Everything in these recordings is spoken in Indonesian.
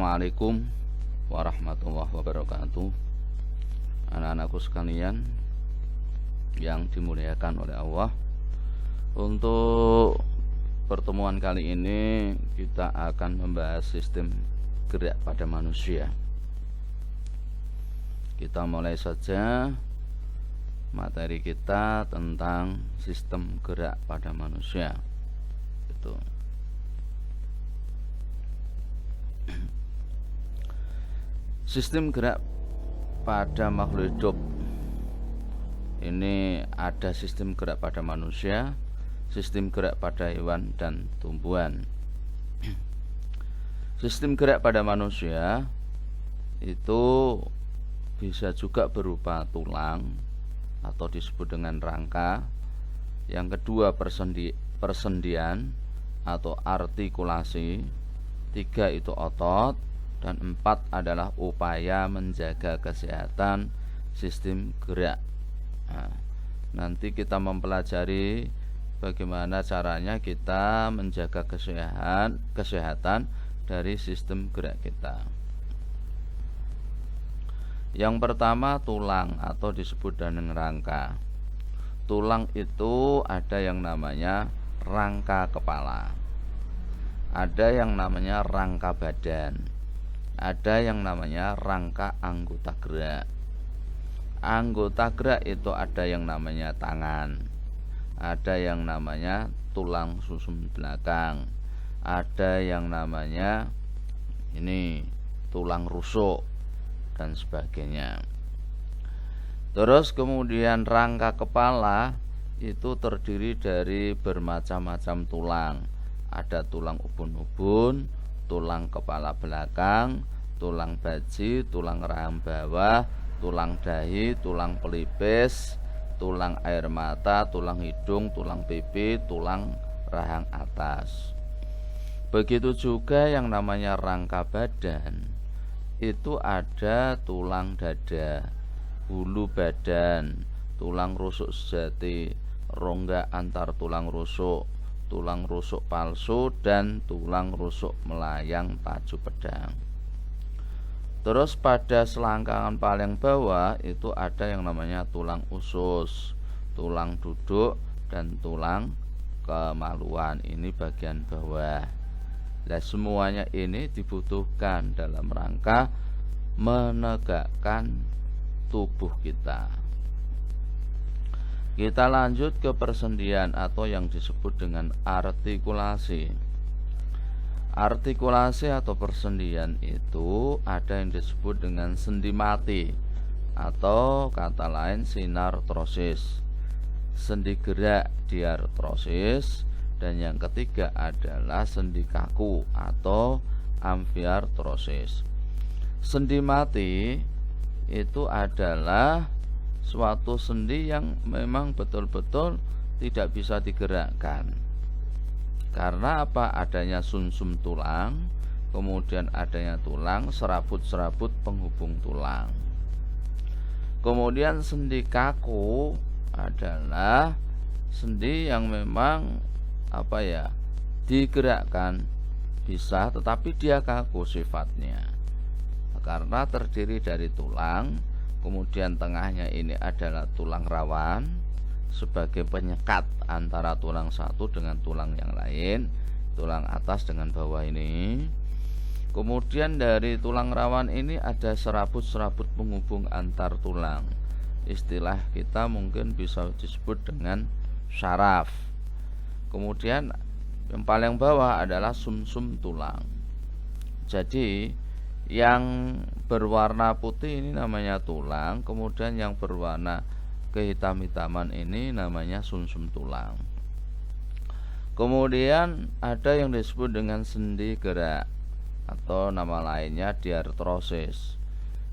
Assalamualaikum warahmatullahi wabarakatuh. Anak-anakku sekalian yang dimuliakan oleh Allah, untuk pertemuan kali ini kita akan membahas sistem gerak pada manusia. Kita mulai saja materi kita tentang sistem gerak pada manusia. Itu sistem gerak pada makhluk hidup ini ada sistem gerak pada manusia, sistem gerak pada hewan dan tumbuhan. Sistem gerak pada manusia itu bisa juga berupa tulang atau disebut dengan rangka. Yang kedua persendian atau artikulasi. 3 itu otot. Dan 4 adalah upaya menjaga kesehatan sistem gerak. Nanti kita mempelajari bagaimana caranya kita menjaga kesehatan dari sistem gerak kita. Yang pertama tulang atau disebut dengan rangka. Tulang itu ada yang namanya rangka kepala, ada yang namanya rangka badan, ada yang namanya rangka anggota gerak. Anggota gerak itu ada yang namanya tangan, ada yang namanya tulang susun belakang, ada yang namanya ini tulang rusuk dan sebagainya. Terus kemudian rangka kepala itu terdiri dari bermacam-macam tulang. Ada tulang ubun-ubun, tulang kepala belakang, tulang baji, tulang rahang bawah, tulang dahi, tulang pelipis, tulang air mata, tulang hidung, tulang pipi, tulang rahang atas. Begitu juga yang namanya rangka badan, itu ada tulang dada, bulu badan, tulang rusuk sejati, rongga antar tulang rusuk, tulang rusuk palsu, dan tulang rusuk melayang tajuk pedang. Terus pada selangkangan paling bawah itu ada yang namanya tulang usus, tulang duduk, dan tulang kemaluan. Ini bagian bawah. Nah, semuanya ini dibutuhkan dalam rangka menegakkan tubuh kita. Kita lanjut ke persendian atau yang disebut dengan artikulasi. Artikulasi atau persendian itu ada yang disebut dengan sendi mati atau kata lain sinartrosis, sendi gerak diartrosis, dan yang ketiga adalah sendi kaku atau amfiartrosis. Sendi mati itu adalah suatu sendi yang memang betul-betul tidak bisa digerakkan. Karena apa? Adanya sumsum tulang, kemudian adanya tulang, serabut-serabut penghubung tulang. Kemudian sendi kaku adalah sendi yang memang digerakkan bisa, tetapi dia kaku sifatnya. Karena terdiri dari tulang, kemudian tengahnya ini adalah tulang rawan sebagai penyekat antara tulang satu dengan tulang yang lain, tulang atas dengan bawah ini. Kemudian dari tulang rawan ini ada serabut-serabut penghubung antar tulang. Istilah kita mungkin bisa disebut dengan syaraf. Kemudian yang paling bawah adalah sumsum tulang. Jadi yang berwarna putih ini namanya tulang, kemudian yang berwarna kehitam-hitaman ini namanya sumsum tulang. Kemudian ada yang disebut dengan sendi gerak atau nama lainnya diartrosis.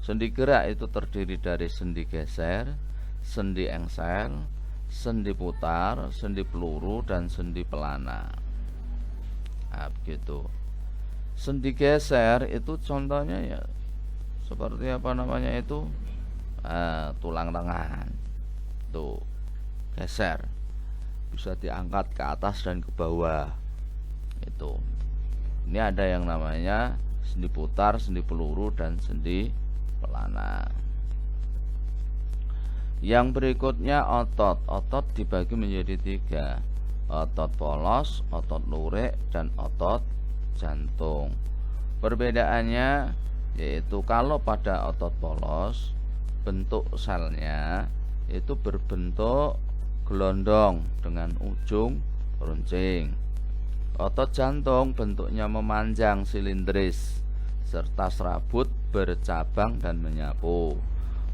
Sendi gerak itu terdiri dari sendi geser, sendi engsel, sendi putar, sendi peluru, dan sendi pelana. Begitu. Sendi geser itu contohnya ya seperti tulang lengan. Tuh, geser. Bisa diangkat ke atas dan ke bawah. Itu. Ini ada yang namanya sendi putar, sendi peluru, dan sendi pelana. Yang berikutnya otot. Otot dibagi menjadi 3. Otot polos, otot lurik, dan otot jantung. Perbedaannya yaitu kalau pada otot polos bentuk selnya itu berbentuk gelondong dengan ujung runcing. Otot jantung bentuknya memanjang silindris serta serabut bercabang dan menyapu.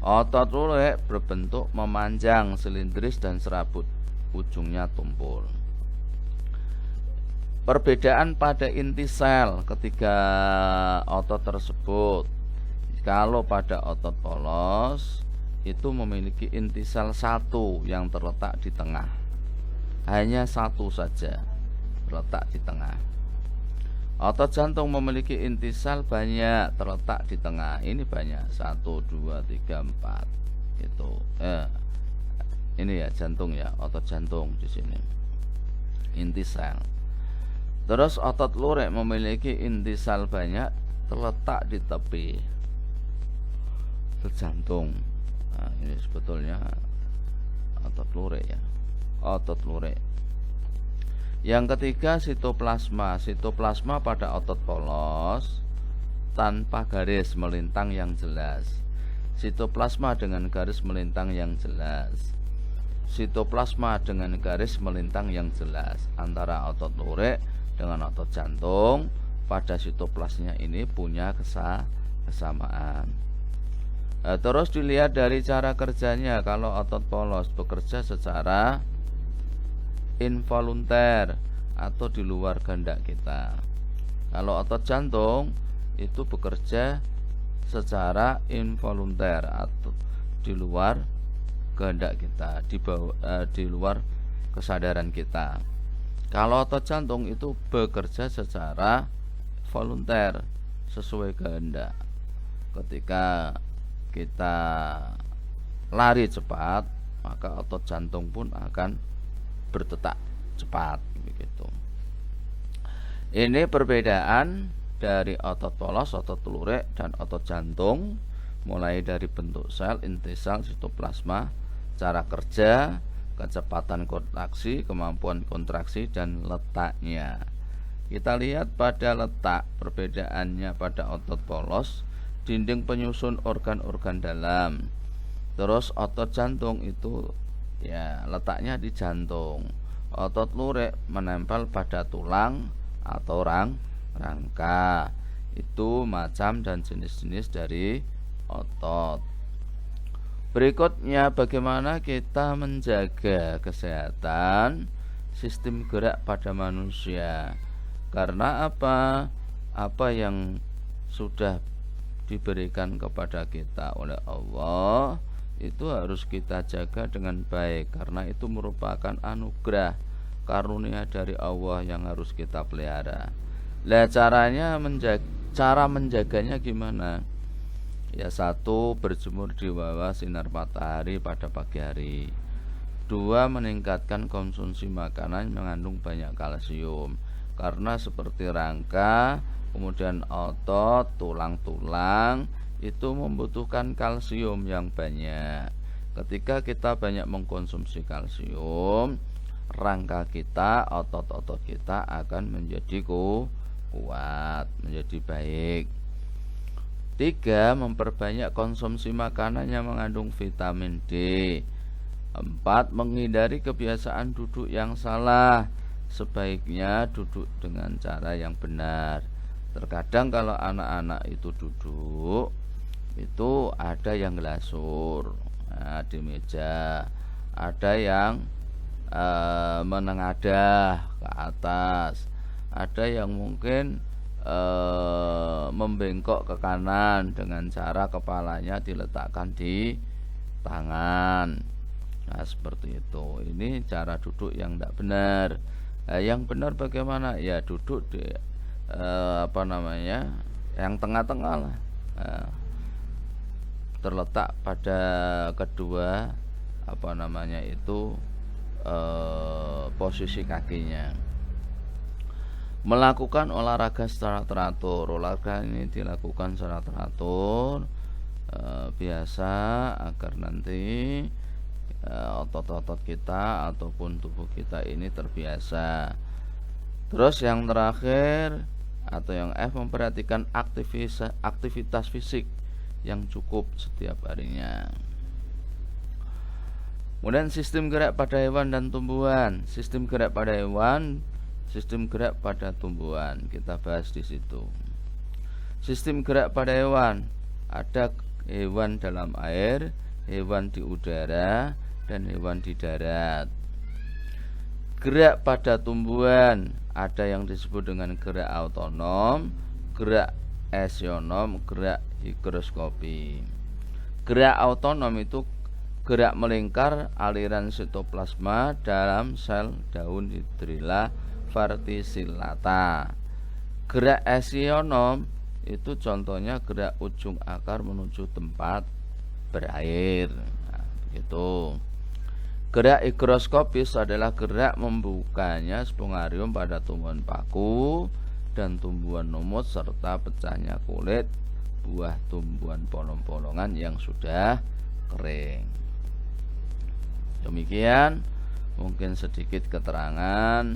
Otot lurik berbentuk memanjang silindris dan serabut, ujungnya tumpul. Perbedaan pada inti sel ketiga otot tersebut. Kalau pada otot polos itu memiliki inti sel 1 yang terletak di tengah. Hanya 1 saja terletak di tengah. Otot jantung memiliki inti sel banyak terletak di tengah. Ini banyak, 1, 2, 3, 4 gitu. Ini ya jantung ya, otot jantung di sini. Inti sel. Terus otot lurik memiliki inti sel banyak terletak di tepi jantung. Nah, ini sebetulnya otot lurik ya. Otot lurik. Yang ketiga sitoplasma. Sitoplasma pada otot polos tanpa garis melintang yang jelas. Sitoplasma dengan garis melintang yang jelas. Sitoplasma dengan garis melintang yang jelas. Antara otot lurik dengan otot jantung pada sitoplasmanya ini punya kesamaan. Terus dilihat dari cara kerjanya. Kalau otot polos bekerja secara involunter atau di luar kehendak kita. Kalau otot jantung itu bekerja secara involunter atau di luar kehendak kita, di luar kesadaran kita. Kalau otot jantung itu bekerja secara volunter, sesuai kehendak. Ketika kita lari cepat, maka otot jantung pun akan berdetak cepat begitu. Ini perbedaan dari otot polos, otot lurik, dan otot jantung, mulai dari bentuk sel, inti sel, sitoplasma, cara kerja, kecepatan kontraksi, kemampuan kontraksi, dan letaknya. Kita lihat pada letak. Perbedaannya pada otot polos, dinding penyusun organ-organ dalam. Terus otot jantung itu ya letaknya di jantung. Otot lurik menempel pada tulang atau rangka. Itu macam dan jenis-jenis dari otot. Berikutnya bagaimana kita menjaga kesehatan sistem gerak pada manusia. Karena apa? Apa yang sudah diberikan kepada kita oleh Allah itu harus kita jaga dengan baik, karena itu merupakan anugerah karunia dari Allah yang harus kita pelihara. Lah cara menjaganya gimana? Ya, 1, berjemur di bawah sinar matahari pada pagi hari. 2, meningkatkan konsumsi makanan yang mengandung banyak kalsium, karena seperti rangka, kemudian otot, tulang-tulang itu membutuhkan kalsium yang banyak. Ketika kita banyak mengkonsumsi kalsium, rangka kita, otot-otot kita akan menjadi kuat, menjadi baik. 3, memperbanyak konsumsi makanan yang mengandung vitamin D. 4, menghindari kebiasaan duduk yang salah. Sebaiknya duduk dengan cara yang benar. Terkadang kalau anak-anak itu duduk, itu ada yang gelasur di meja, ada yang menengadah ke atas, ada yang mungkin membengkok ke kanan dengan cara kepalanya diletakkan di tangan. Nah, seperti itu. Ini cara duduk yang tidak benar. Yang benar bagaimana? Ya duduk di yang tengah-tengah lah, terletak pada kedua posisi kakinya. Melakukan olahraga secara teratur. Olahraga ini dilakukan secara teratur, biasa, agar nanti otot-otot kita ataupun tubuh kita ini terbiasa. Terus yang terakhir atau yang F, memperhatikan aktivitas fisik yang cukup setiap harinya. Kemudian sistem gerak pada hewan dan tumbuhan. Sistem gerak pada hewan, sistem gerak pada tumbuhan, kita bahas di situ. Sistem gerak pada hewan, ada hewan dalam air, hewan di udara, dan hewan di darat. Gerak pada tumbuhan, ada yang disebut dengan gerak autonom, gerak esionom, gerak higroskopi. Gerak autonom itu gerak melingkar aliran sitoplasma dalam sel daun Hydrilla verticillata. Gerak esionom itu contohnya gerak ujung akar menuju tempat berair. Nah, begitu. Gerak higroskopis adalah gerak membukanya spongarium pada tumbuhan paku dan tumbuhan lumut serta pecahnya kulit buah tumbuhan polong-polongan yang sudah kering. Demikian mungkin sedikit keterangan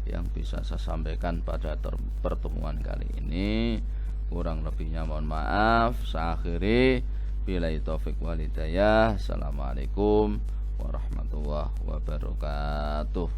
yang bisa saya sampaikan pada pertemuan kali ini. Kurang lebihnya mohon maaf. Saya akhiri, billahi taufik wal hidayah. Assalamualaikum warahmatullahi wabarakatuh.